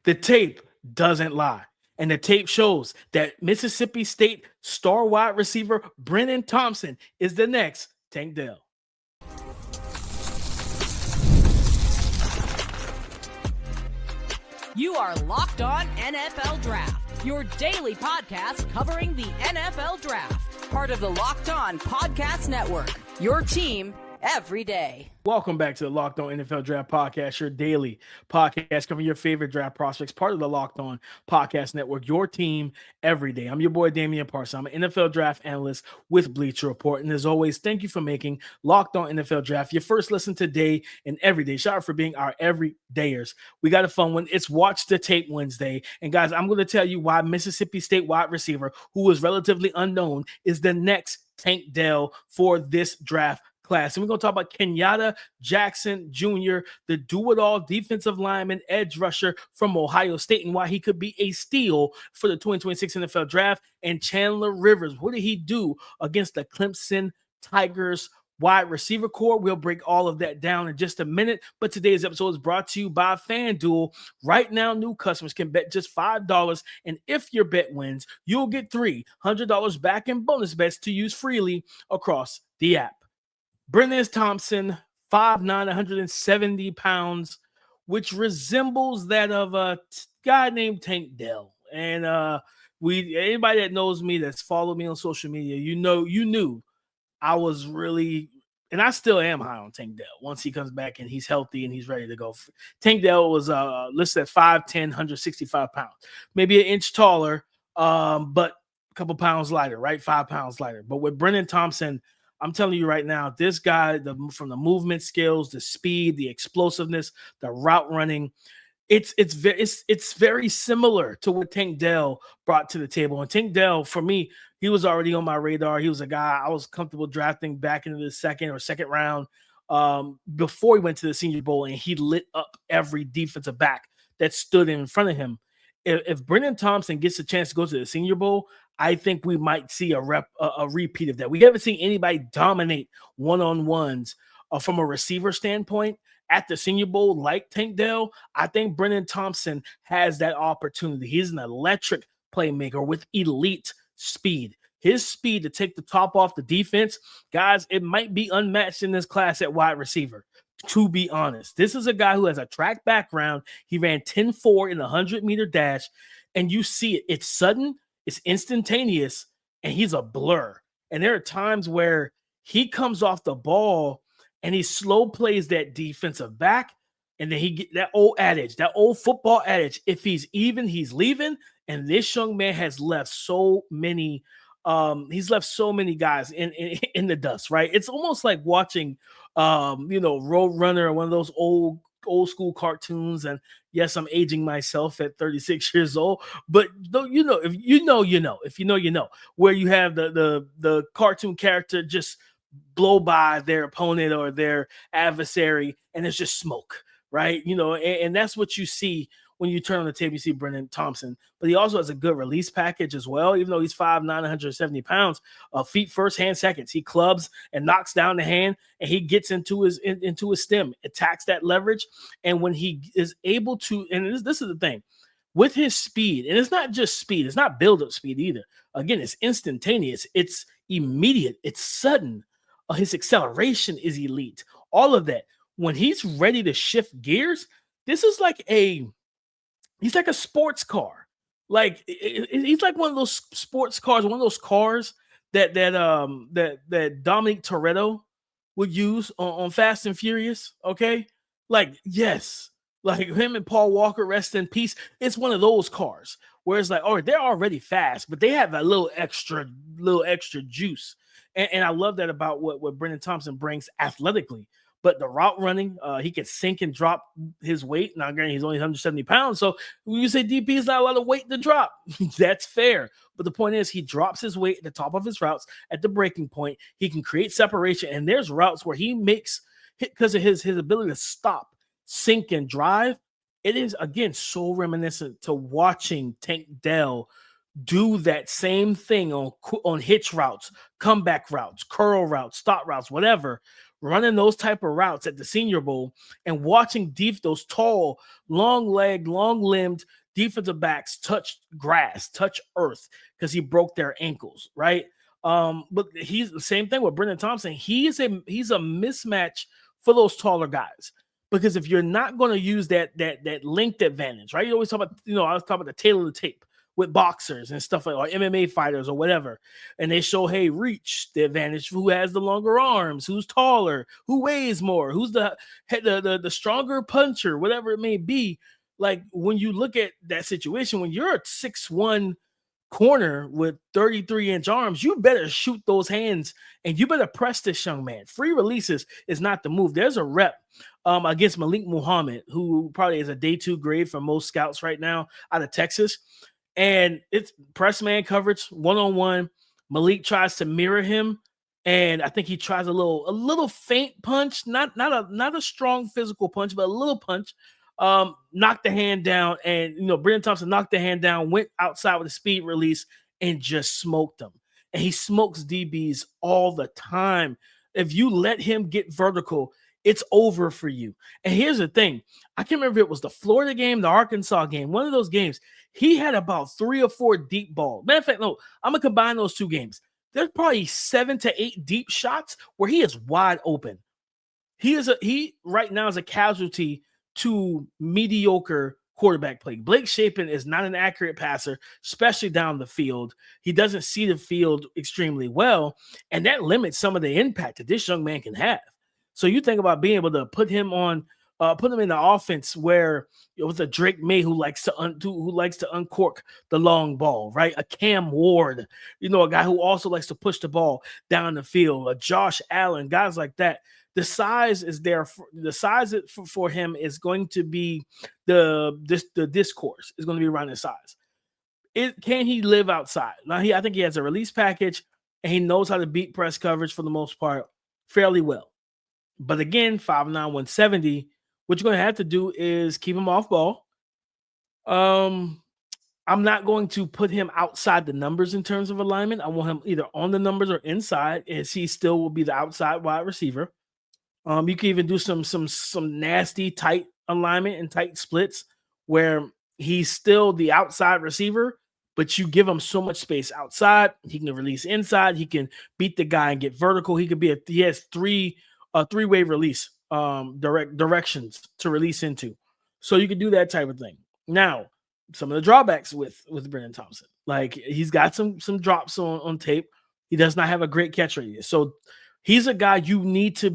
The tape doesn't lie. And the tape shows that Mississippi State star wide receiver Brenen Thompson is the next Tank Dell. You are Locked On NFL Draft, your daily podcast covering the NFL Draft. Part of the Locked On Podcast Network, your team every day. Welcome back to the Locked On NFL Draft Podcast, your daily podcast covering your favorite draft prospects, part of the Locked On Podcast Network, your team every day. I'm your boy, Damian Parson. I'm an NFL draft analyst with Bleacher Report. And as always, thank you for making Locked On NFL Draft your first listen today and every day. Shout out for being our everydayers. We got a fun one. It's Watch the Tape Wednesday. And guys, I'm going to tell you why Mississippi State wide receiver, who is relatively unknown, is the next Tank Dell for this draft class. And we're going to talk about Kenyatta Jackson Jr., the do-it-all defensive lineman, edge rusher from Ohio State, and why he could be a steal for the 2026 NFL Draft. And Chandler Rivers, what did he do against the Clemson Tigers wide receiver core? We'll break all of that down in just a minute. But today's episode is brought to you by FanDuel. Right now, new customers can bet just $5. And if your bet wins, you'll get $300 back in bonus bets to use freely across the app. Brenen Thompson, 5'9", 170 pounds, which resembles that of a guy named Tank Dell. And anybody that knows me, that's followed me on social media, you knew I was really, and I still am high on Tank Dell once he comes back and he's healthy and he's ready to go. Tank Dell was listed at 5'10", 165 pounds, maybe an inch taller, but a couple pounds lighter, right? 5 pounds lighter. But with Brenen Thompson, I'm telling you right now, this guy, from the movement skills, the speed, the explosiveness, the route running, it's very similar to what Tank Dell brought to the table. And Tank Dell, for me, he was already on my radar. He was a guy I was comfortable drafting back into the second round before he went to the Senior Bowl, and he lit up every defensive back that stood in front of him. If Brenen Thompson gets a chance to go to the Senior Bowl, I think we might see a repeat of that. We haven't seen anybody dominate one-on-ones from a receiver standpoint at the Senior Bowl like Tank Dell. I think Brenen Thompson has that opportunity. He's an electric playmaker with elite speed. His speed to take the top off the defense, guys, it might be unmatched in this class at wide receiver. To be honest, this is a guy who has a track background. He ran 10.4 in the 100-meter dash, and you see it. It's sudden, it's instantaneous, and he's a blur. And there are times where he comes off the ball and he slow plays that defensive back, and then he get that old football adage, if he's even, he's leaving. And this young man has left so many guys in the dust, right? It's almost like watching Road Runner or one of those old school cartoons. And yes, I'm aging myself at 36 years old, but if you know, where you have the cartoon character just blow by their opponent or their adversary, and it's just smoke, right? And that's what you see when you turn on the tape. You see Brenen Thompson, but he also has a good release package as well. Even though he's 5'9", 170 pounds, feet first, hand seconds. He clubs and knocks down the hand, and he gets into his stem, attacks that leverage. And when he is able to, and this is the thing, with his speed, and it's not just speed, it's not build-up speed either. Again, it's instantaneous, it's immediate, it's sudden. His acceleration is elite. All of that. When he's ready to shift gears, this is like he's like a sports car. Like he's like one of those sports cars, one of those cars that Dominic Toretto would use on Fast and Furious. Okay, like yes, like him and Paul Walker, rest in peace. It's one of those cars where it's like, oh, they're already fast, but they have a little extra juice, and I love that about what Brenen Thompson brings athletically. But the route running, he can sink and drop his weight. Now, granted, he's only 170 pounds. So when you say DP is not a lot of weight to drop, that's fair. But the point is, he drops his weight at the top of his routes at the breaking point. He can create separation. And there's routes where he makes, because of his ability to stop, sink, and drive. It is, again, so reminiscent to watching Tank Dell do that same thing on hitch routes, comeback routes, curl routes, stop routes, whatever, running those type of routes at the Senior Bowl and watching those tall, long-legged, long-limbed defensive backs touch grass, touch earth because he broke their ankles, right? But he's the same thing with Brenen Thompson. He's a mismatch for those taller guys. Because if you're not going to use that length advantage, right? You always talk about, I was talking about the tail of the tape with boxers and stuff like, or MMA fighters or whatever, and they show, hey, reach the advantage, who has the longer arms, who's taller, who weighs more, who's the stronger puncher, whatever it may be. Like when you look at that situation, when you're a 6'1" corner with 33-inch arms, you better shoot those hands and you better press this young man. Free releases is not the move. There's a rep against Malik Muhammad, who probably is a day 2 grade for most scouts right now out of Texas. And it's press man coverage, one-on-one. Malik tries to mirror him, and I think he tries a little feint punch, not a strong physical punch, but a little punch. Knocked the hand down, and Brenen Thompson knocked the hand down, went outside with a speed release, and just smoked them. And he smokes DBs all the time. If you let him get vertical, it's over for you. And here's the thing. I can't remember if it was the Florida game, the Arkansas game, one of those games. He had about 3 or 4 deep balls. Matter of fact, no, I'm going to combine those 2 games. There's probably 7 to 8 deep shots where he is wide open. He right now is a casualty to mediocre quarterback play. Blake Shapen is not an accurate passer, especially down the field. He doesn't see the field extremely well, and that limits some of the impact that this young man can have. So you think about being able to put him in the offense where with a Drake May who likes to uncork the long ball, right? A Cam Ward, a guy who also likes to push the ball down the field. A Josh Allen, guys like that. The size is there. The size for him is going to be the discourse is going to be around his size. Can he live outside? Now I think he has a release package and he knows how to beat press coverage for the most part fairly well. But again, 5'9", 170. What you're going to have to do is keep him off ball. I'm not going to put him outside the numbers in terms of alignment. I want him either on the numbers or inside, as he still will be the outside wide receiver. You can even do some nasty tight alignment and tight splits where he's still the outside receiver, but you give him so much space outside. He can release inside. He can beat the guy and get vertical. He has three-way release directions to release into. So you can do that type of thing. Now, some of the drawbacks with Brenen Thompson, like he's got some drops on tape. He does not have a great catch radius. So he's a guy he needs to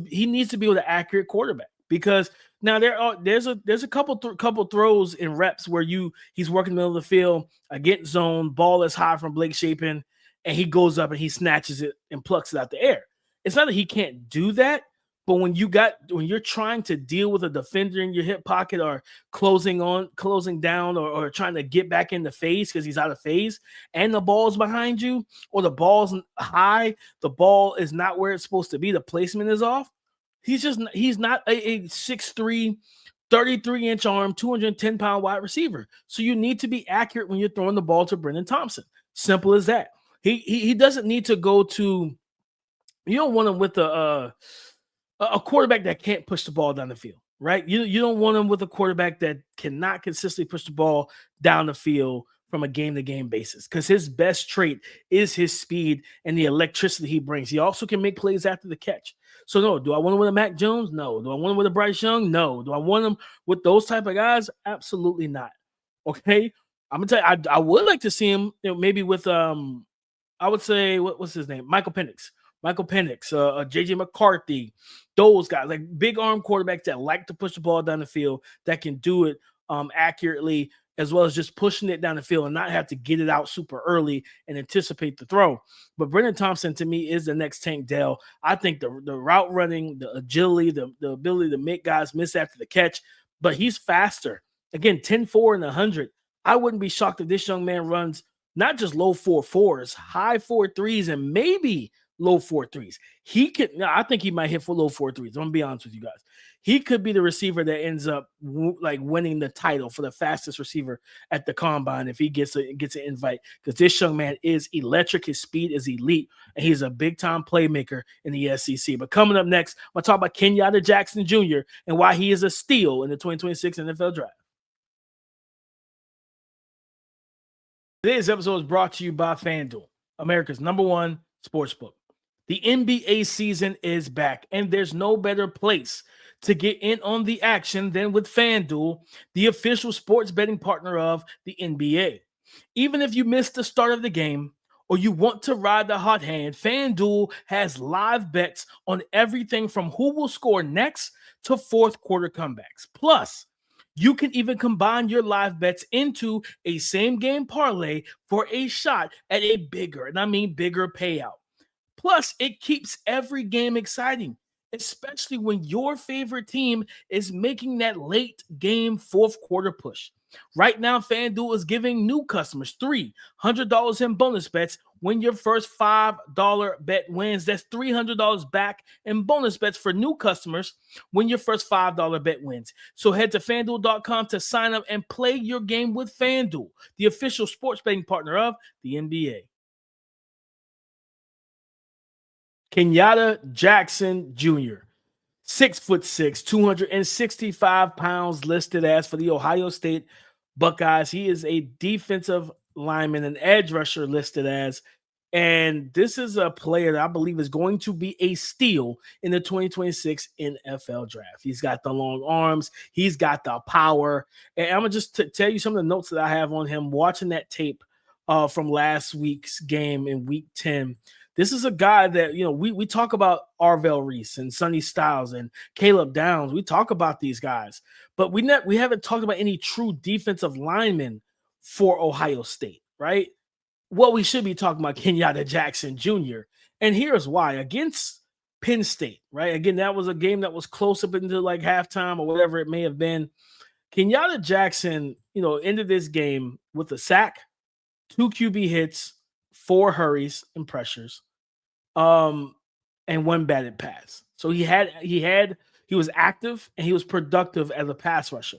be with an accurate quarterback, because now there's a couple throws in reps where he's working in the middle of the field against zone, ball is high from Blake Shapen, and he goes up and he snatches it and plucks it out the air. It's not that he can't do that, but when you're trying to deal with a defender in your hip pocket or closing down or trying to get back in the phase because he's out of phase and the ball's behind you or the ball's high, the ball is not where it's supposed to be, the placement is off. He's not a 6'3", 33-inch arm, 210-pound wide receiver. So you need to be accurate when you're throwing the ball to Brenen Thompson. Simple as that. He doesn't need to go to. You don't want him with a quarterback that can't push the ball down the field, right? You don't want him with a quarterback that cannot consistently push the ball down the field from a game-to-game basis, because his best trait is his speed and the electricity he brings. He also can make plays after the catch. So no, do I want him with a Mac Jones? No. Do I want him with a Bryce Young? No. Do I want him with those type of guys? Absolutely not. Okay? I'm going to tell you, I would like to see him maybe with, I would say, what's his name? Michael Penix, JJ McCarthy, those guys, like big arm quarterbacks that like to push the ball down the field, that can do it accurately, as well as just pushing it down the field and not have to get it out super early and anticipate the throw. But Brenen Thompson, to me, is the next Tank Dell. I think the route running, the agility, the ability to make guys miss after the catch, but he's faster. Again, 10-4 and 100. I wouldn't be shocked if this young man runs not just low 4.4s, high 4.3s, and maybe low 4.3s. He could, I think he might hit for low 4.3s. I'm gonna be honest with you guys. He could be the receiver that ends up winning the title for the fastest receiver at the combine if he gets an invite, because this young man is electric. His speed is elite, and he's a big time playmaker in the SEC. But coming up next, I'm gonna talk about Kenyatta Jackson Jr. and why he is a steal in the 2026 NFL Draft. Today's episode is brought to you by FanDuel, America's #1 sportsbook. The NBA season is back, and there's no better place to get in on the action than with FanDuel, the official sports betting partner of the NBA. Even if you missed the start of the game or you want to ride the hot hand, FanDuel has live bets on everything from who will score next to fourth quarter comebacks. Plus, you can even combine your live bets into a same game parlay for a shot at a bigger, and I mean bigger payout. Plus, it keeps every game exciting, especially when your favorite team is making that late game fourth quarter push. Right now, FanDuel is giving new customers $300 in bonus bets when your first $5 bet wins. That's $300 back in bonus bets for new customers when your first $5 bet wins. So head to FanDuel.com to sign up and play your game with FanDuel, the official sports betting partner of the NBA. Kenyatta Jackson Jr., 6'6", 265 pounds, listed as for the Ohio State Buckeyes. He is a defensive lineman, an edge rusher listed as. And this is a player that I believe is going to be a steal in the 2026 NFL Draft. He's got the long arms. He's got the power. And I'm going to just tell you some of the notes that I have on him watching that tape from last week's game in Week 10. This is a guy that, we talk about Arvell Reese and Sonny Styles and Caleb Downs. We talk about these guys, but we haven't talked about any true defensive linemen for Ohio State, right? Well, we should be talking about Kenyatta Jackson Jr. And here's why. Against Penn State, right? Again, that was a game that was close up into like halftime or whatever it may have been. Kenyatta Jackson, ended this game with a sack, 2 QB hits, 4 hurries and pressures, and 1 batted pass. So he was active and he was productive as a pass rusher.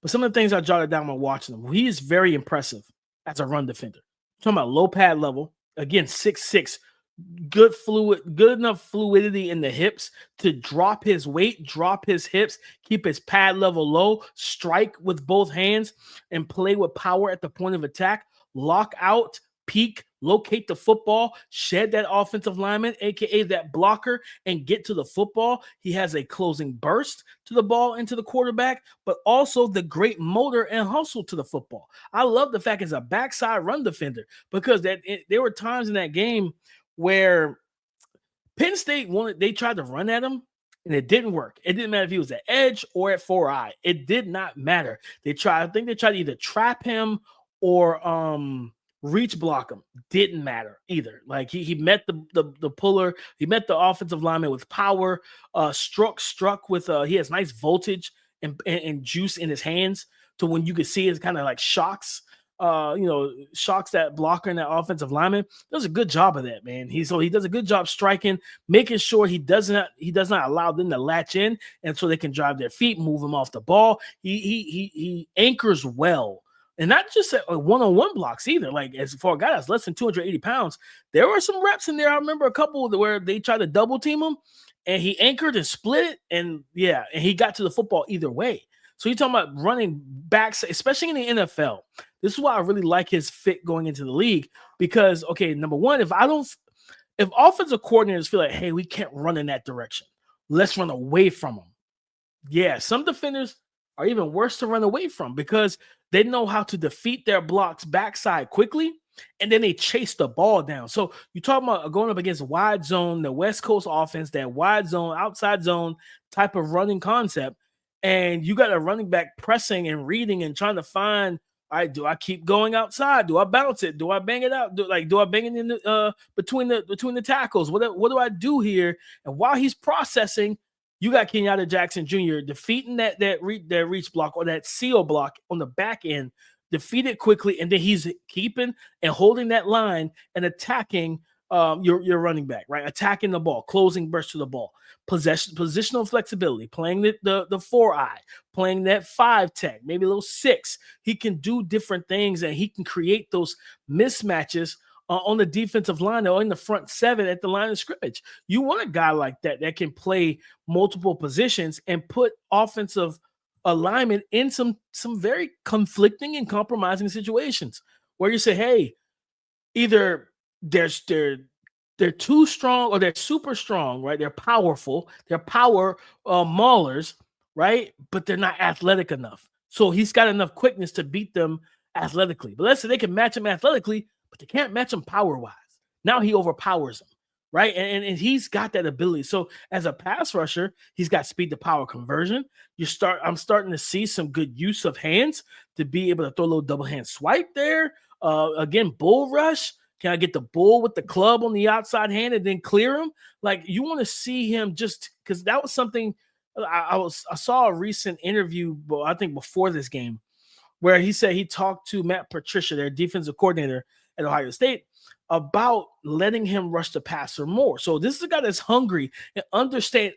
But some of the things I jotted down while watching him, he is very impressive as a run defender. I'm talking about low pad level, again, 6'6", good enough fluidity in the hips to drop his weight, drop his hips, keep his pad level low, strike with both hands, and play with power at the point of attack, lock out, peak, locate the football, shed that offensive lineman, aka that blocker, and get to the football. He has a closing burst to the ball into the quarterback, but also the great motor and hustle to the football. I love the fact he's a backside run defender, because there were times in that game where Penn State they tried to run at him and it didn't work. It didn't matter if he was at edge or at 4-eye. It did not matter. I think they tried to either trap him or reach block him. Didn't matter either. Like he met the puller, he met the offensive lineman with power, struck with he has nice voltage and juice in his hands, to when you could see it kind of like shocks that blocker and that offensive lineman. Does a good job of that, man. He does a good job striking, making sure he does not allow them to latch in, and so they can drive their feet, move him off the ball. He anchors well. And not just one-on-one blocks either. Like, as for a guy that's less than 280 pounds, there were some reps in there. I remember a couple where they tried to double team him, and he anchored and split it, and he got to the football either way. So you're talking about running backs, especially in the NFL. This is why I really like his fit going into the league, because, okay, number one, if offensive coordinators feel like, hey, we can't run in that direction, let's run away from them. Yeah, some defenders are even worse to run away from, because they know how to defeat their blocks backside quickly, and then they chase the ball down. So you're talking about going up against wide zone, the West Coast offense, that wide zone, outside zone type of running concept, and you got a running back pressing and reading and trying to find, all right, do I keep going outside? Do I bounce it? Do I bang it out? Do I bang it in between the tackles? What do I do here? And while he's processing, you got Kenyatta Jackson Jr. defeating that reach block or that seal block on the back end, defeat it quickly, and then he's keeping and holding that line and attacking your running back, right? Attacking the ball, closing burst to the ball, positional flexibility, playing the 4-eye, playing that 5 tech, maybe a little 6. He can do different things, and he can create those mismatches on the defensive line or in the front 7 at the line of scrimmage. You want a guy like that can play multiple positions and put offensive alignment in some very conflicting and compromising situations where you say, hey, either they're too strong or they're super strong, right? They're powerful, they're power maulers, right? But they're not athletic enough. So he's got enough quickness to beat them athletically. But let's say they can match him athletically, but they can't match him power wise. Now he overpowers them, right? And he's got that ability. So as a pass rusher, he's got speed to power conversion. I'm starting to see some good use of hands to be able to throw a little double hand swipe there. Again, bull rush. Can I get the bull with the club on the outside hand and then clear him? Like, you want to see him, just because that was something I saw a recent interview, I think before this game, where he said he talked to Matt Patricia, their defensive coordinator at Ohio State, about letting him rush the passer more. So this is a guy that's hungry and understand.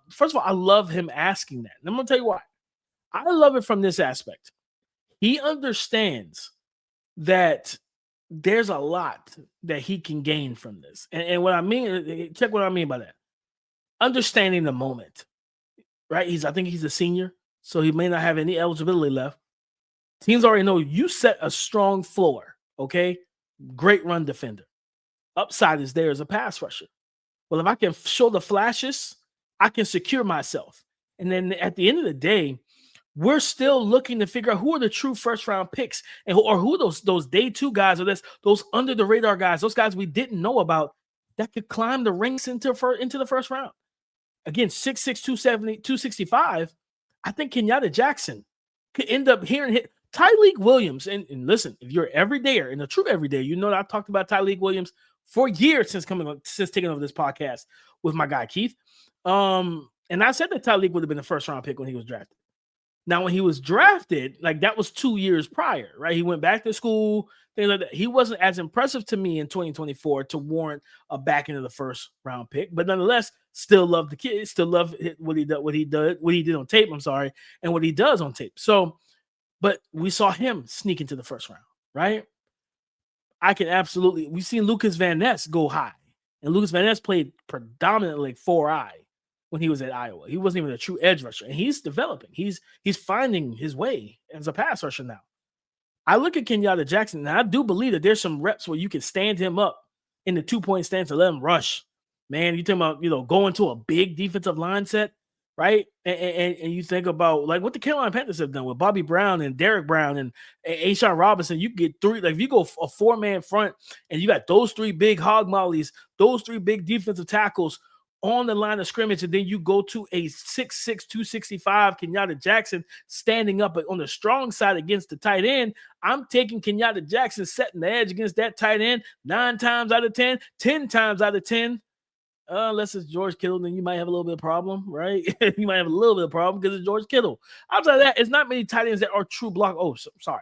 First of all, I love him asking that. And I'm going to tell you why. I love it from this aspect. He understands that there's a lot that he can gain from this. And what I mean, check what I mean by that. Understanding the moment, right? I think he's a senior, so he may not have any eligibility left. Teams already know you set a strong floor, okay? Great run defender. Upside is there as a pass rusher. Well, if I can show the flashes, I can secure myself. And then at the end of the day, we're still looking to figure out who are the true first-round picks or who those day 2 guys or those under-the-radar guys, those guys we didn't know about that could climb the ranks into the first round. Again, 6'6", 270, 265. I think Kenyatta Jackson could end up hearing Tyleik Williams. And listen, if you're everydayer and a true everydayer, you know that I've talked about Tyleik Williams for years since taking over this podcast with my guy Keith. And I said that Tyleik would have been the first-round pick when he was drafted. Now, when he was drafted, like, that was 2 years prior, right? He went back to school, things like that. He wasn't as impressive to me in 2024 to warrant a back into the first round pick, but nonetheless, still love the kid, still love what he did on tape. I'm sorry, and what he does on tape. So, but we saw him sneak into the first round, right? We've seen Lucas Van Ness go high, and Lucas Van Ness played predominantly 4-eye. When he was at Iowa, he wasn't even a true edge rusher, and he's developing. He's finding his way as a pass rusher now. I look at Kenyatta Jackson, and I do believe that there's some reps where you can stand him up in the 2-point stance and let him rush. Man, you think about going to a big defensive line set, right? And you think about like what the Carolina Panthers have done with Bobby Brown and Derek Brown and A'Shawn Robinson. You get 3, like if you go a 4-man front and you got those 3 big hog mollies, those 3 big defensive tackles on the line of scrimmage, and then you go to a 6'6", 265 Kenyatta Jackson standing up on the strong side against the tight end. I'm taking Kenyatta Jackson setting the edge against that tight end 9 times out of 10, 10 times out of 10. Unless it's George Kittle, then you might have a little bit of problem, right? You might have a little bit of problem because it's George Kittle. Outside of that, it's not many tight ends that are true block. Oh, sorry.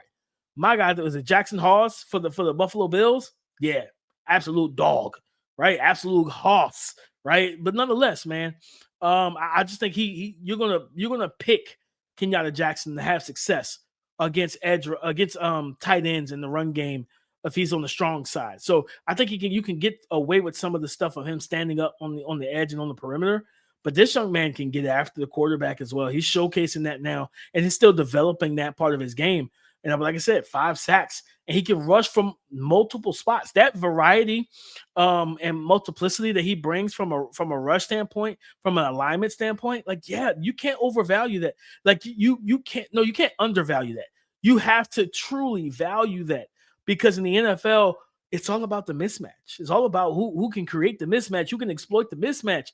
My guy, was it Jackson Hawes for the Buffalo Bills? Yeah, absolute dog, right? Absolute hoss. Right, but nonetheless, man, I just think you're gonna pick Kenyatta Jackson to have success against tight ends in the run game if he's on the strong side. So I think you can get away with some of the stuff of him standing up on the edge and on the perimeter. But this young man can get after the quarterback as well. He's showcasing that now, and he's still developing that part of his game. And like I said, 5 sacks, and he can rush from multiple spots. That variety and multiplicity that he brings from a rush standpoint, from an alignment standpoint, like, yeah, you can't overvalue that. Like you can't undervalue that. You have to truly value that, because in the NFL, it's all about the mismatch. It's all about who can create the mismatch, who can exploit the mismatch.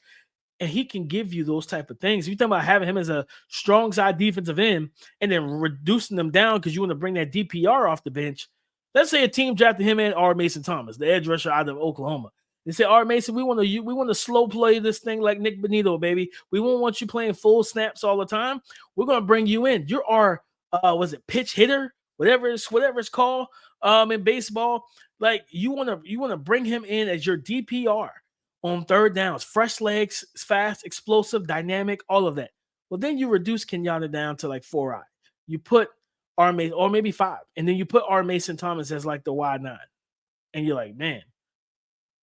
And he can give you those type of things. You're talking about having him as a strong side defensive end and then reducing them down because you want to bring that DPR off the bench. Let's say a team drafted him and R. Mason Thomas, the edge rusher out of Oklahoma. They say, R. Mason, we want to slow play this thing like Nick Benito, baby. We won't want you playing full snaps all the time. We're going to bring you in. You're our pitch hitter, whatever it's called in baseball. Like you want to bring him in as your DPR on third downs, fresh legs, fast, explosive, dynamic, all of that. Well, then you reduce Kenyatta down to like 4-eye. You put R Mason, or maybe 5, and then you put R Mason Thomas as like the wide 9, and you're like, man,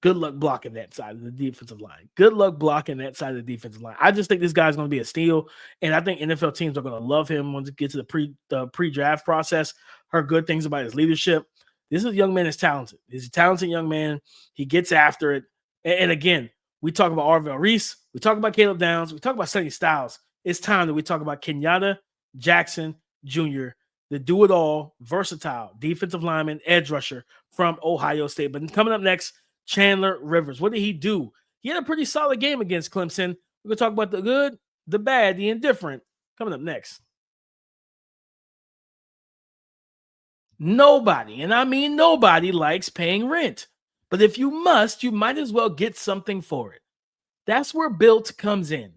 good luck blocking that side of the defensive line. Good luck blocking that side of the defensive line. I just think this guy's going to be a steal, and I think NFL teams are going to love him once it gets to the pre-draft process. Heard good things about his leadership. This is a young man that's talented. He's a talented young man. He gets after it. And again, we talk about Arvell Reese. We talk about Caleb Downs. We talk about Sonny Styles. It's time that we talk about Kenyatta Jackson Jr., the do-it-all, versatile defensive lineman, edge rusher from Ohio State. But coming up next, Chandler Rivers. What did he do? He had a pretty solid game against Clemson. We're going to talk about the good, the bad, the indifferent. Coming up next. Nobody, and I mean nobody, likes paying rent. But if you must, you might as well get something for it. That's where Built comes in.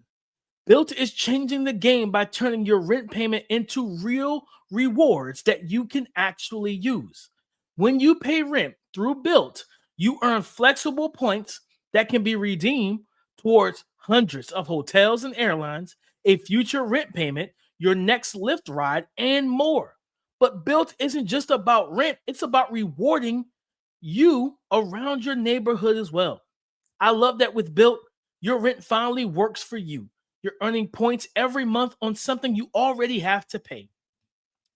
Built is changing the game by turning your rent payment into real rewards that you can actually use. When you pay rent through Built, you earn flexible points that can be redeemed towards hundreds of hotels and airlines, a future rent payment, your next Lyft ride, and more. But Built isn't just about rent, it's about rewarding you around your neighborhood as well. I love that with Built, your rent finally works for you. You're earning points every month on something you already have to pay.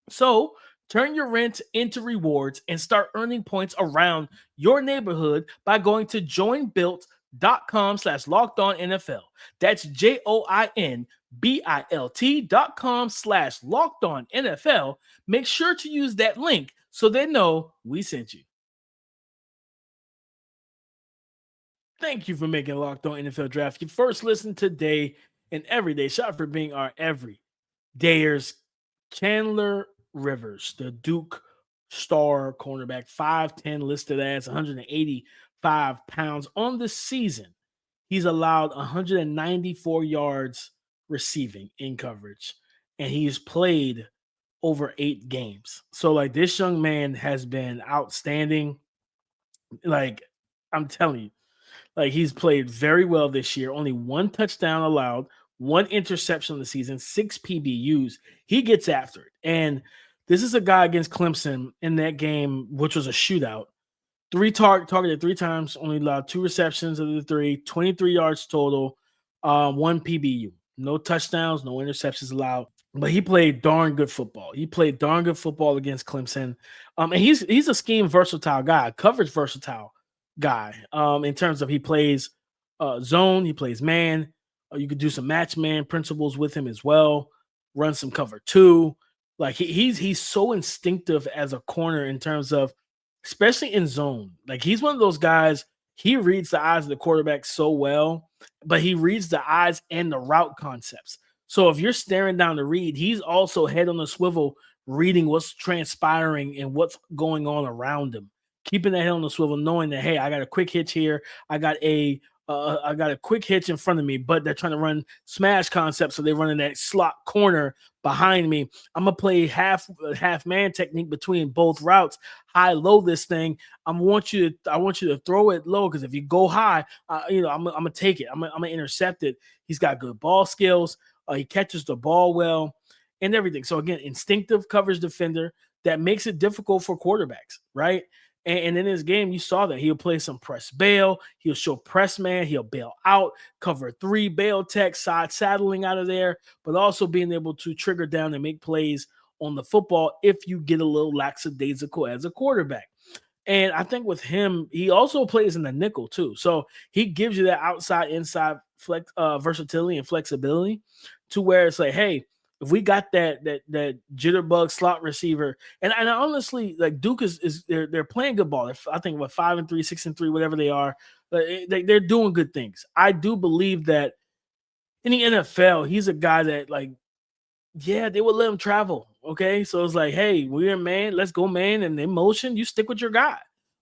So turn your rent into rewards and start earning points around your neighborhood by going to joinbuilt.com/lockedonnfl. That's joinbilt.com/lockedonnfl. Make sure to use that link so they know we sent you. Thank you for making Locked On NFL Draft your first listen today and every day. Shout out for being our everydayers. Chandler Rivers, the Duke star cornerback, 5'10", listed as 185 pounds on the season. He's allowed 194 yards receiving in coverage, and he's played over 8 games. So, like, this young man has been outstanding. Like, I'm telling you, like, he's played very well this year. Only 1 touchdown allowed, 1 interception of the season, 6 PBUs. He gets after it. And this is a guy against Clemson in that game, which was a shootout. Targeted 3 times, only allowed 2 receptions of the 3, 23 yards total, 1 PBU. No touchdowns, no interceptions allowed. But he played darn good football. He played darn good football against Clemson. And he's a scheme versatile guy, coverage versatile guy. In terms of he plays zone, he plays man. You could do some match man principles with him as well. Run some cover 2. Like he's so instinctive as a corner in terms of, especially in zone. Like he's one of those guys. He reads the eyes of the quarterback so well, but he reads the eyes and the route concepts. So if you're staring down the read, he's also head on the swivel, reading what's transpiring and what's going on around him, keeping that head on the swivel, knowing that, hey, I got a quick hitch here. I got a quick hitch in front of me, but they're trying to run smash concepts, so they're running that slot corner behind me. I'm gonna play half man technique between both routes, high low this thing. I want you to throw it low, because if you go high, I'm gonna take it. I'm gonna intercept it. He's got good ball skills. He catches the ball well and everything. So again, instinctive coverage defender that makes it difficult for quarterbacks, right? And in his game, you saw that he'll play some press bail. He'll show press man. He'll bail out, cover 3, bail tech, side saddling out of there, but also being able to trigger down and make plays on the football if you get a little lackadaisical as a quarterback. And I think with him, he also plays in the nickel too. So he gives you that outside, inside flex, versatility and flexibility, to where it's like, hey, if we got that jitterbug slot receiver, and I honestly, like, Duke is they're playing good ball. I think 5-3, 6-3, whatever they are, they're doing good things. I do believe that in the NFL, he's a guy that, like, yeah, they would let him travel. Okay, so it's like, hey, we're man, let's go man, and in motion, you stick with your guy.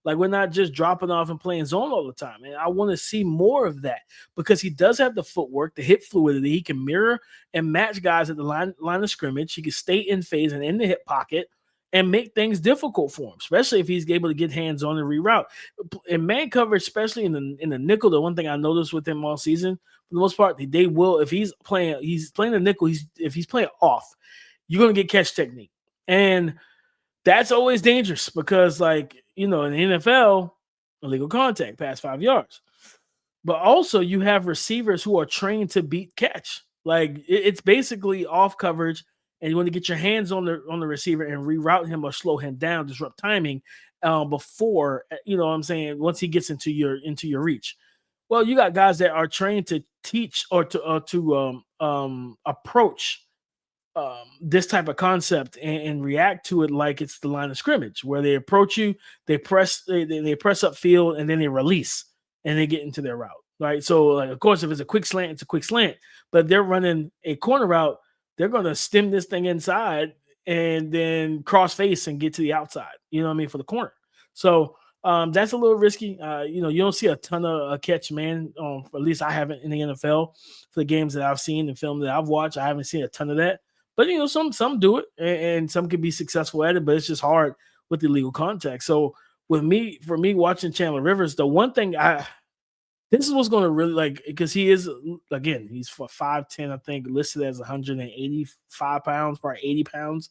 Like, we're not just dropping off and playing zone all the time. And I want to see more of that, because he does have the footwork, the hip fluidity. He can mirror and match guys at the line of scrimmage. He can stay in phase and in the hip pocket. and make things difficult for him, especially if he's able to get hands on and reroute. In man coverage, especially in the nickel, the one thing I noticed with him all season, for the most part, they will, if he's playing the nickel, if he's playing off, you're gonna get catch technique. And that's always dangerous because, like, in the NFL, illegal contact past 5 yards. But also you have receivers who are trained to beat catch. Like it's basically off coverage, and you want to get your hands on the receiver and reroute him or slow him down, disrupt timing before what I'm saying, once he gets into your reach. Well, you got guys that are trained to teach or to approach this type of concept and react to it like it's the line of scrimmage, where they approach you, they press up field, and then they release and they get into their route. Right. So, like, of course, if it's a quick slant, it's a quick slant. But if they're running a corner route, they're going to stem this thing inside and then cross face and get to the outside. You know what I mean, for the corner. So that's a little risky. You don't see a ton of catch man. At least I haven't in the NFL for the games that I've seen and film that I've watched. I haven't seen a ton of that. But some do it, and some can be successful at it. But it's just hard with the illegal contact. So for me watching Chandler Rivers, the one thing this is what's going to really, like, because he is, again, he's for 5'10", I think, listed as 185 pounds, probably 80 pounds.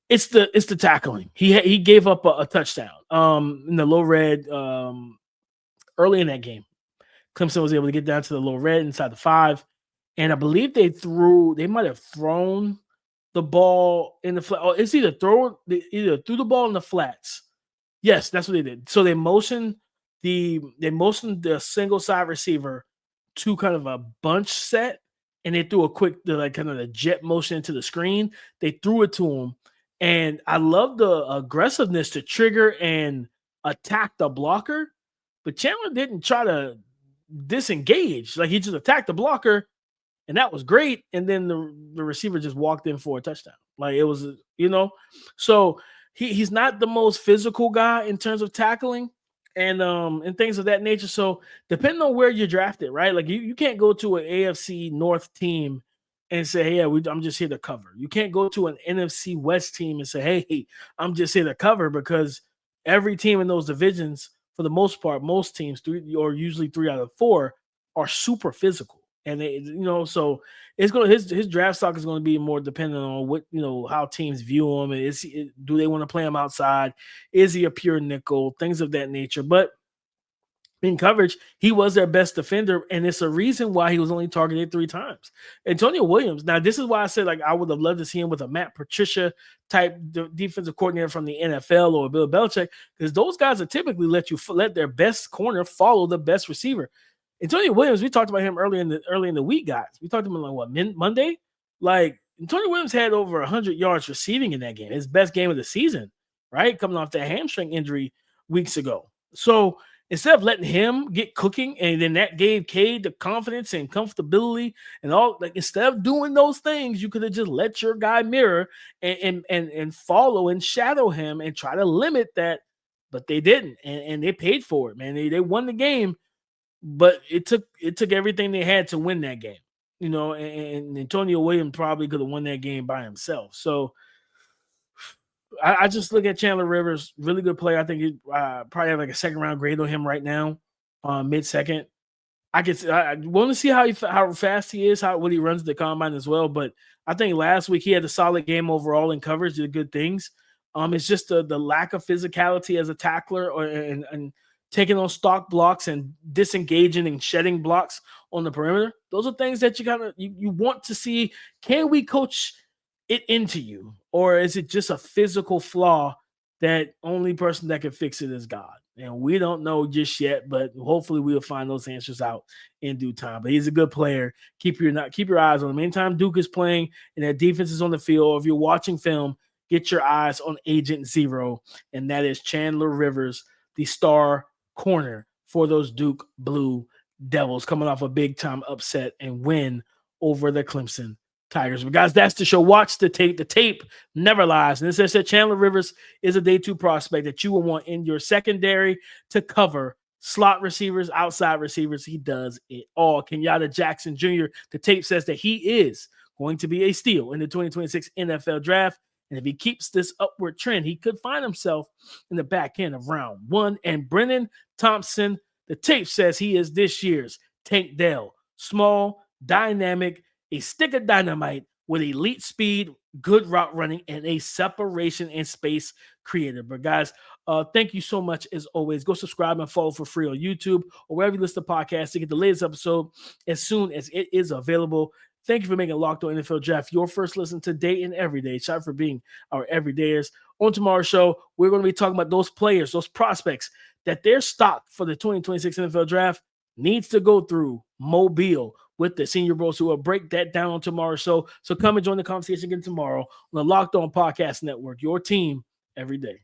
It's the tackling. He gave up a touchdown in the low red early in that game. Clemson was able to get down to the low red inside the 5, and I believe they might have thrown the ball in the flat. Oh, it's either threw the ball in the flats. Yes, that's what they did. So they motioned the single side receiver to kind of a bunch set, and they threw a quick kind of the jet motion into the screen. They threw it to him, and I love the aggressiveness to trigger and attack the blocker. But Chandler didn't try to disengage; like, he just attacked the blocker, and that was great. And then the receiver just walked in for a touchdown. Like, it was, so he's not the most physical guy in terms of tackling and things of that nature. So depending on where you're drafted, right? Like you can't go to an AFC North team and say, hey, I'm just here to cover. You can't go to an NFC West team and say, hey, I'm just here to cover, because every team in those divisions, for the most part, most teams, usually 3 out of 4, are super physical. And they, so it's going to, his draft stock is going to be more dependent on what, how teams view him. Do they want to play him outside? Is he a pure nickel? Things of that nature. But in coverage, he was their best defender, and it's a reason why he was only targeted 3 times. Antonio Williams. Now, this is why I said, like, I would have loved to see him with a Matt Patricia type defensive coordinator from the NFL or Bill Belichick, because those guys are typically let their best corner follow the best receiver. Antonio Williams, we talked about him early in the week, guys. We talked about him on Monday. Like, Antonio Williams had over 100 yards receiving in that game, his best game of the season, right? Coming off that hamstring injury weeks ago. So instead of letting him get cooking, and then that gave Cade the confidence and comfortability and all, like, instead of doing those things, you could have just let your guy mirror and follow and shadow him and try to limit that. But they didn't, and they paid for it, man. They won the game. But it took everything they had to win that game, and Antonio Williams probably could have won that game by himself. So I just look at Chandler Rivers, really good player. I think he probably have like a second round grade on him right now, mid-second. I want to see how fast he is, what he runs the combine as well. But I think last week he had a solid game overall in coverage, did good things. It's just the lack of physicality as a tackler and taking on stock blocks and disengaging and shedding blocks on the perimeter. Those are things that you want to see. Can we coach it into you, or is it just a physical flaw that only person that can fix it is God? And we don't know just yet, but hopefully we'll find those answers out in due time. But he's a good player. Keep your eyes on him. Anytime Duke is playing and that defense is on the field, or if you're watching film, get your eyes on Agent Zero, and that is Chandler Rivers, the star corner for those Duke Blue Devils, coming off a big time upset and win over the Clemson Tigers. But guys, that's the show. Watch the tape. The tape never lies. And it says Chandler Rivers is a day 2 prospect that you will want in your secondary to cover slot receivers, outside receivers. He does it all. Kenyatta Jackson Jr., the tape says that he is going to be a steal in the 2026 NFL draft. And if he keeps this upward trend, he could find himself in the back end of round 1. And Brenen Thompson, the tape says he is this year's Tank Dell. Small, dynamic, a stick of dynamite with elite speed, good route running, and a separation and space creator. But guys, thank you so much as always. Go subscribe and follow for free on YouTube or wherever you listen to podcasts to get the latest episode as soon as it is available. Thank you for making Locked On NFL Draft your first listen today and every day. Shout out for being our everydayers. On tomorrow's show, we're going to be talking about those players, those prospects that their stock for the 2026 NFL Draft needs to go through Mobile with the Senior Bros, who will break that down on tomorrow's show. So come and join the conversation again tomorrow on the Locked On Podcast Network, your team every day.